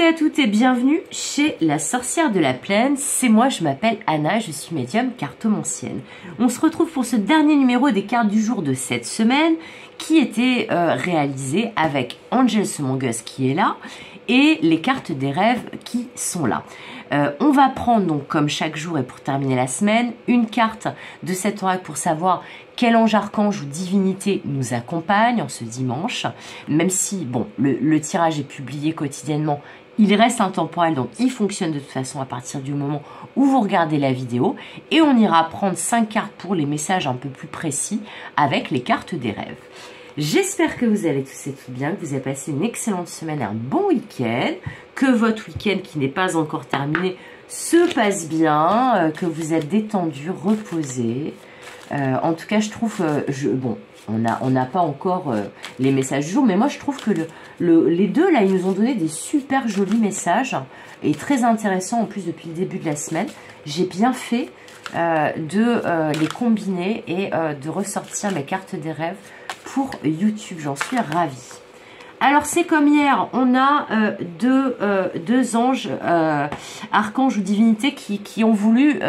à toutes et bienvenue chez la sorcière de la plaine. C'est moi, je m'appelle Anna, je suis médium cartomancienne. On se retrouve pour ce dernier numéro des cartes du jour de cette semaine qui était réalisé avec Angel Among Us qui est là et les cartes des rêves qui sont là. On va prendre donc comme chaque jour et pour terminer la semaine une carte de cet oracle pour savoir quel ange, archange ou divinité nous accompagne en ce dimanche. Même si bon le tirage est publié quotidiennement, il reste intemporel, donc il fonctionne de toute façon à partir du moment où vous regardez la vidéo. Et on ira prendre 5 cartes pour les messages un peu plus précis avec les cartes des rêves. J'espère que vous allez tous et toutes bien, que vous avez passé une excellente semaine, un bon week-end, que votre week-end qui n'est pas encore terminé se passe bien, que vous êtes détendu, reposé. En tout cas, je trouve, bon, on n'a pas encore les messages du jour, mais moi je trouve que les deux là, ils nous ont donné des super jolis messages et très intéressants en plus depuis le début de la semaine. J'ai bien fait de les combiner et de ressortir mes cartes des rêves pour YouTube. J'en suis ravie. Alors c'est comme hier, on a deux anges, archanges ou divinités qui ont voulu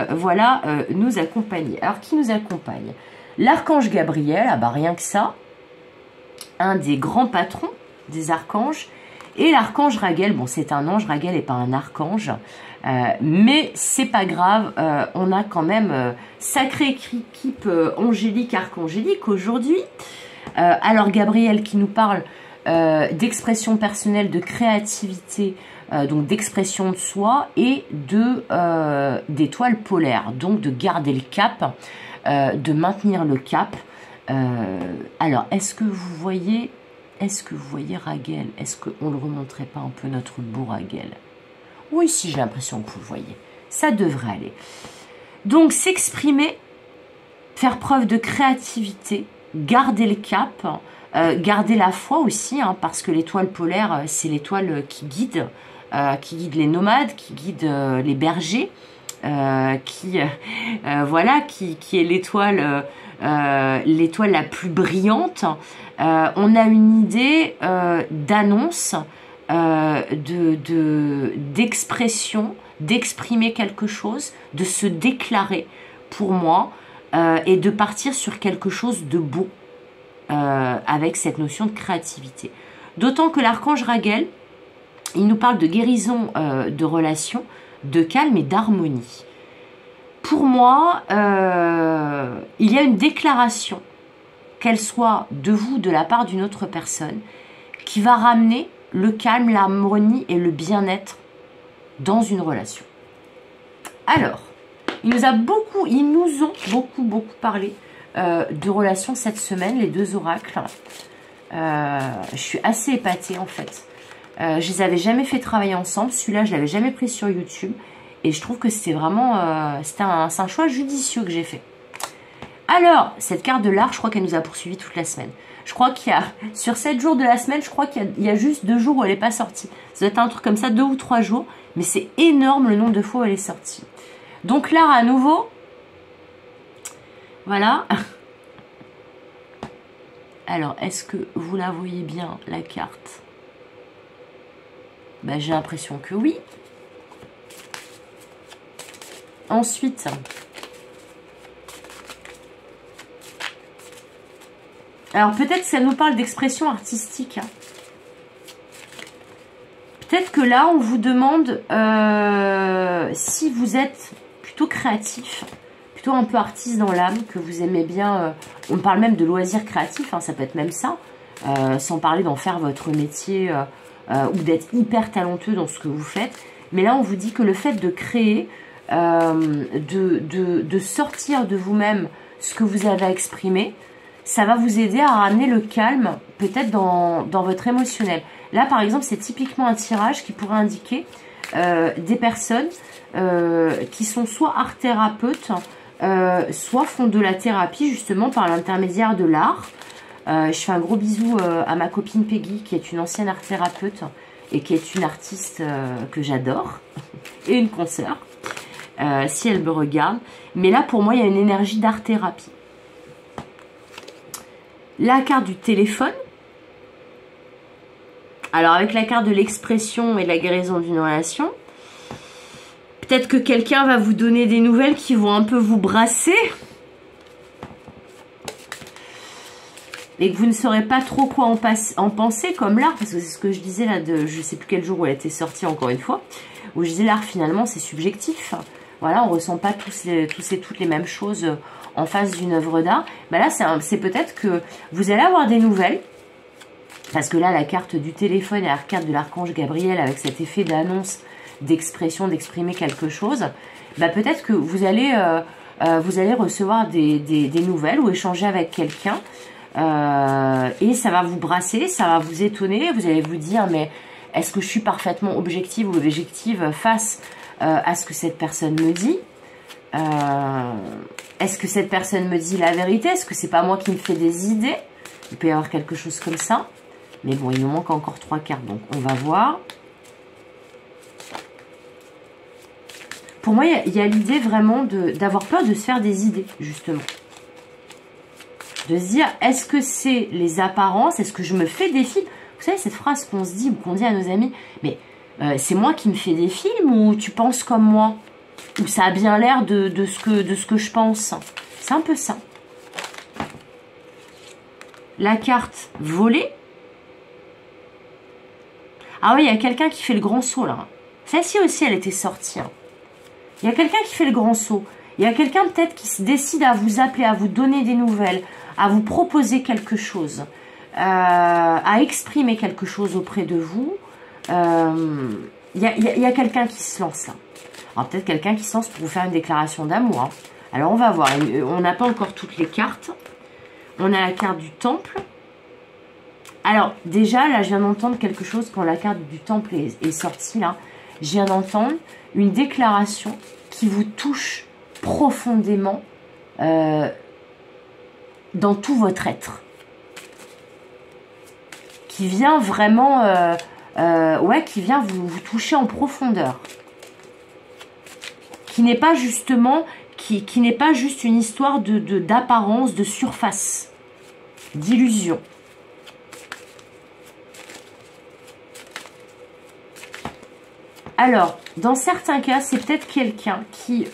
voilà, nous accompagner. Alors qui nous accompagne? L'archange Gabriel, ah bah rien que ça, un des grands patrons des archanges, et l'archange Raguel. Bon, c'est un ange, Raguel n'est pas un archange, mais c'est pas grave, on a quand même sacrée équipe angélique, archangélique aujourd'hui. Alors Gabriel qui nous parle d'expression personnelle, de créativité, donc d'expression de soi et d'étoiles polaires, donc de garder le cap, de maintenir le cap. Alors, est-ce que vous voyez Raguel? Est-ce qu'on ne le remonterait pas un peu notre beau Raguel? Oui, si, j'ai l'impression que vous le voyez. Ça devrait aller. Donc, s'exprimer, faire preuve de créativité, garder le cap, garder la foi aussi, hein, parce que l'étoile polaire, c'est l'étoile qui guide les nomades, qui guide les bergers, voilà, qui est l'étoile la plus brillante. On a une idée d'annonce, d'expression, d'exprimer quelque chose, de se déclarer pour moi, et de partir sur quelque chose de beau avec cette notion de créativité. D'autant que l'archange Raguel, il nous parle de guérison de relations, de calme et d'harmonie. Pour moi, il y a une déclaration, qu'elle soit de vous, de la part d'une autre personne, qui va ramener le calme, l'harmonie et le bien-être dans une relation. Alors, ils nous ont beaucoup parlé de relations cette semaine, les deux oracles. Je suis assez épatée en fait. Je les avais jamais fait travailler ensemble. Celui-là, je l'avais jamais pris sur YouTube. Et je trouve que c'était vraiment... c'est un choix judicieux que j'ai fait. Alors, cette carte de l'art, je crois qu'elle nous a poursuivis toute la semaine. Je crois qu'il y a... Sur 7 jours de la semaine, je crois qu'il y a juste 2 jours où elle n'est pas sortie. Ça doit être un truc comme ça, 2 ou 3 jours. Mais c'est énorme le nombre de fois où elle est sortie. Donc l'art à nouveau... Voilà. Alors, est-ce que vous la voyez bien, la carte? Ben, j'ai l'impression que oui. Ensuite, alors peut-être que ça nous parle d'expression artistique. Hein. Peut-être que là, on vous demande si vous êtes plutôt créatif, plutôt un peu artiste dans l'âme, que vous aimez bien, on parle même de loisirs créatifs, hein, ça peut être même ça, sans parler d'en faire votre métier ou d'être hyper talentueux dans ce que vous faites. Mais là, on vous dit que le fait de créer, de sortir de vous-même ce que vous avez exprimé, ça va vous aider à ramener le calme, peut-être dans votre émotionnel. Là, par exemple, c'est typiquement un tirage qui pourrait indiquer des personnes qui sont soit art-thérapeutes, soit font de la thérapie justement par l'intermédiaire de l'art. Je fais un gros bisou à ma copine Peggy, qui est une ancienne art-thérapeute et qui est une artiste que j'adore, et une consoeur, si elle me regarde. Mais là, pour moi, il y a une énergie d'art-thérapie. La carte du téléphone. Alors avec la carte de l'expression et de la guérison d'une relation, peut-être que quelqu'un va vous donner des nouvelles qui vont un peu vous brasser. Et que vous ne saurez pas trop quoi en penser, comme l'art, parce que c'est ce que je disais là, je ne sais plus quel jour où elle était sortie encore une fois, où je disais l'art finalement c'est subjectif. Voilà, on ne ressent pas toutes les mêmes choses en face d'une œuvre d'art. Ben là, c'est peut-être que vous allez avoir des nouvelles, parce que là, la carte du téléphone et la carte de l'archange Gabriel, avec cet effet d'annonce, d'expression, d'exprimer quelque chose, ben peut-être que vous allez recevoir des nouvelles ou échanger avec quelqu'un. Et ça va vous brasser, ça va vous étonner, vous allez vous dire mais est-ce que je suis parfaitement objective ou objective face à ce que cette personne me dit, est-ce que cette personne me dit la vérité, est-ce que c'est pas moi qui me fais des idées, il peut y avoir quelque chose comme ça, mais bon il nous manque encore 3 cartes donc on va voir. Pour moi il y a l'idée vraiment d'avoir peur de se faire des idées justement. De se dire, est-ce que c'est les apparences? Est-ce que je me fais des films? Vous savez, cette phrase qu'on se dit ou qu'on dit à nos amis, mais c'est moi qui me fais des films ou tu penses comme moi? Ou ça a bien l'air de ce que je pense? C'est un peu ça. La carte volée. Ah oui, il y a quelqu'un qui fait le grand saut là. Celle-ci aussi, elle était sortie. Hein. Il y a quelqu'un qui fait le grand saut. Il y a quelqu'un peut-être qui se décide à vous appeler, à vous donner des nouvelles, à vous proposer quelque chose, à exprimer quelque chose auprès de vous. Il y a quelqu'un qui se lance là. Alors peut-être quelqu'un qui se lance pour vous faire une déclaration d'amour. Hein. Alors on va voir, on n'a pas encore toutes les cartes. On a la carte du temple. Alors déjà là je viens d'entendre quelque chose quand la carte du temple est sortie là. Je viens d'entendre une déclaration qui vous touche profondément dans tout votre être, qui vient vraiment qui vient vous toucher en profondeur, qui n'est pas justement qui n'est pas juste une histoire d'apparence, de surface, d'illusion. Alors, dans certains cas, c'est peut-être quelqu'un qui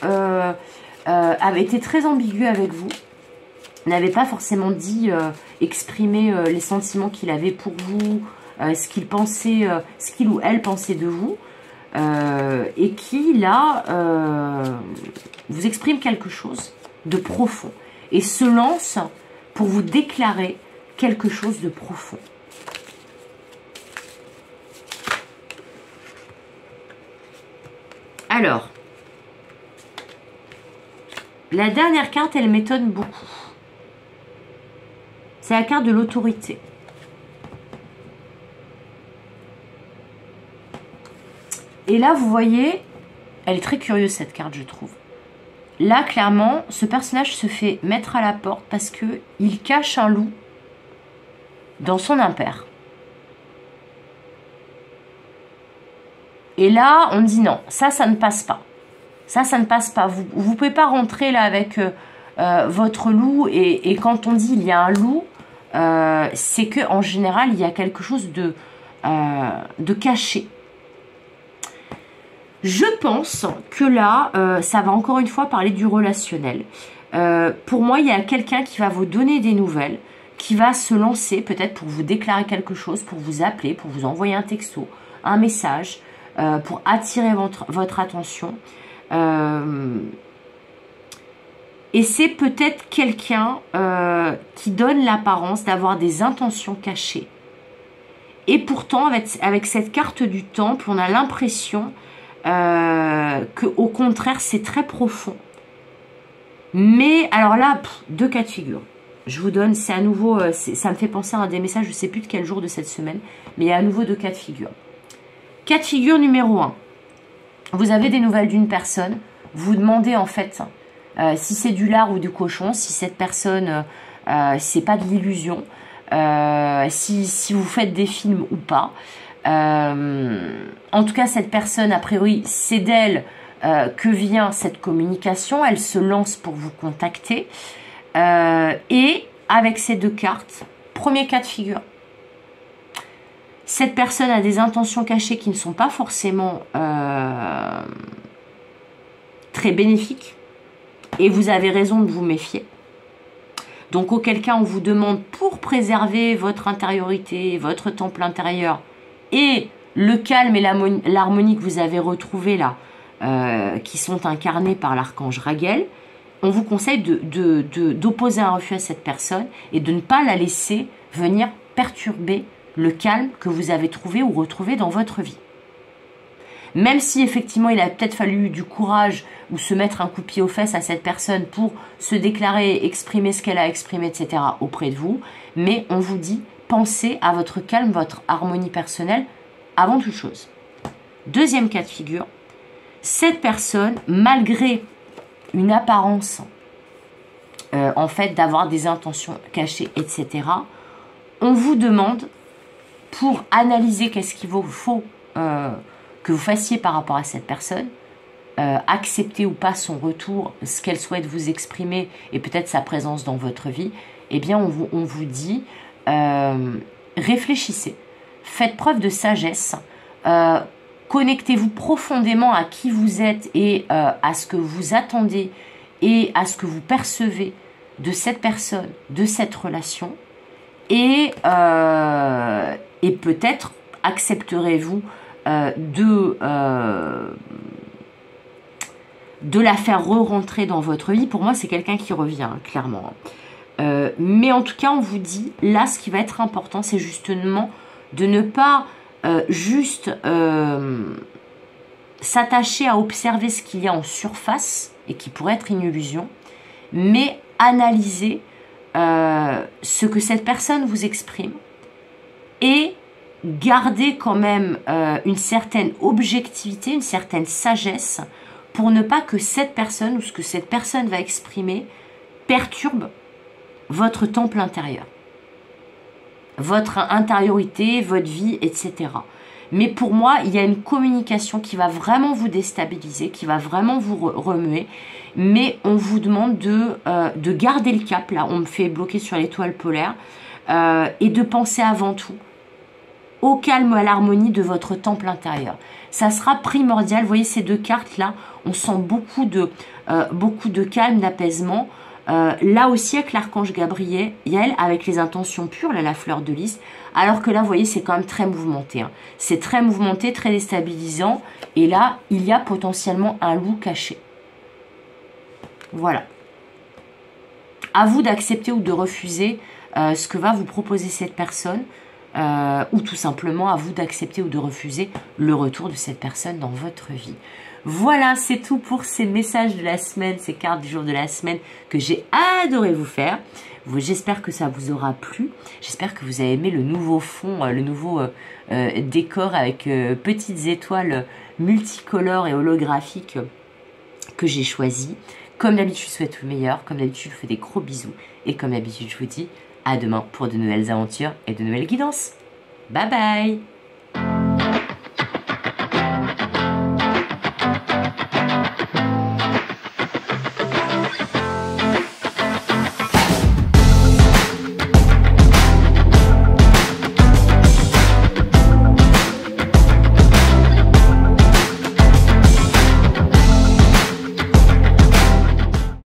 avait été très ambigu avec vous, n'avait pas forcément dit, exprimé les sentiments qu'il avait pour vous, ce qu'il pensait, ce qu'il ou elle pensait de vous, et qui, là, vous exprime quelque chose de profond, et se lance pour vous déclarer quelque chose de profond. Alors, la dernière carte, elle m'étonne beaucoup. C'est la carte de l'autorité. Et là, vous voyez, elle est très curieuse cette carte, je trouve. Là, clairement, ce personnage se fait mettre à la porte parce qu'il cache un loup dans son impair. Et là, on dit non, ça ne passe pas. Ça ne passe pas. Vous ne pouvez pas rentrer là avec votre loup. Et quand on dit il y a un loup, c'est qu'en général, il y a quelque chose de caché. Je pense que là, ça va encore une fois parler du relationnel. Pour moi, il y a quelqu'un qui va vous donner des nouvelles, qui va se lancer peut-être pour vous déclarer quelque chose, pour vous appeler, pour vous envoyer un texto, un message, pour attirer votre attention. Et c'est peut-être quelqu'un qui donne l'apparence d'avoir des intentions cachées. Et pourtant, avec cette carte du temple, on a l'impression qu'au contraire, c'est très profond. Mais, alors là, deux cas de figure. Je vous donne, c'est à nouveau, ça me fait penser à un des messages, je ne sais plus de quel jour de cette semaine, mais il y a à nouveau deux cas de figure. Cas de figure numéro 1. Vous avez des nouvelles d'une personne, vous demandez en fait si c'est du lard ou du cochon, si cette personne, c'est pas de l'illusion, si vous faites des films ou pas. En tout cas, cette personne, a priori, c'est d'elle que vient cette communication. Elle se lance pour vous contacter. Et avec ces deux cartes, premier cas de figure. Cette personne a des intentions cachées qui ne sont pas forcément très bénéfiques et vous avez raison de vous méfier. Donc auquel cas on vous demande, pour préserver votre intériorité, votre temple intérieur et le calme et l'harmonie que vous avez retrouvé là, qui sont incarnés par l'archange Raguel, on vous conseille d'opposer un refus à cette personne et de ne pas la laisser venir perturber le calme que vous avez trouvé ou retrouvé dans votre vie. Même si effectivement il a peut-être fallu du courage ou se mettre un coup de pied aux fesses à cette personne pour se déclarer, exprimer ce qu'elle a exprimé, etc. auprès de vous, mais on vous dit, pensez à votre calme, votre harmonie personnelle avant toute chose. Deuxième cas de figure, cette personne, malgré une apparence en fait d'avoir des intentions cachées, etc., on vous demande, pour analyser qu'est-ce qu'il vous faut que vous fassiez par rapport à cette personne, accepter ou pas son retour, ce qu'elle souhaite vous exprimer et peut-être sa présence dans votre vie, eh bien on vous dit, réfléchissez, faites preuve de sagesse, connectez-vous profondément à qui vous êtes et à ce que vous attendez et à ce que vous percevez de cette personne, de cette relation, et peut-être accepterez-vous de la faire re-rentrer dans votre vie. Pour moi, c'est quelqu'un qui revient, hein, clairement. Mais en tout cas, on vous dit, là, ce qui va être important, c'est justement de ne pas juste s'attacher à observer ce qu'il y a en surface et qui pourrait être une illusion, mais analyser ce que cette personne vous exprime et garder quand même une certaine objectivité, une certaine sagesse pour ne pas que cette personne ou ce que cette personne va exprimer perturbe votre temple intérieur, votre intériorité, votre vie, etc. Mais pour moi, il y a une communication qui va vraiment vous déstabiliser, qui va vraiment vous remuer, mais on vous demande de garder le cap, là, on me fait bloquer sur l'étoile polaire, et de penser avant tout au calme, à l'harmonie de votre temple intérieur. Ça sera primordial. Vous voyez ces deux cartes là, on sent beaucoup de calme, d'apaisement. Là aussi avec l'archange Gabriel, avec les intentions pures, là, la fleur de lys, alors que là, vous voyez, c'est quand même très mouvementé. Hein. C'est très mouvementé, très déstabilisant. Et là, il y a potentiellement un loup caché. Voilà. À vous d'accepter ou de refuser ce que va vous proposer cette personne. Ou tout simplement à vous d'accepter ou de refuser le retour de cette personne dans votre vie. Voilà, c'est tout pour ces messages de la semaine, ces cartes du jour de la semaine que j'ai adoré vous faire. J'espère que ça vous aura plu. J'espère que vous avez aimé le nouveau fond, le nouveau décor avec petites étoiles multicolores et holographiques que j'ai choisi. Comme d'habitude, je vous souhaite le meilleur. Comme d'habitude, je vous fais des gros bisous. Et comme d'habitude, je vous dis à demain pour de nouvelles aventures et de nouvelles guidances. Bye bye!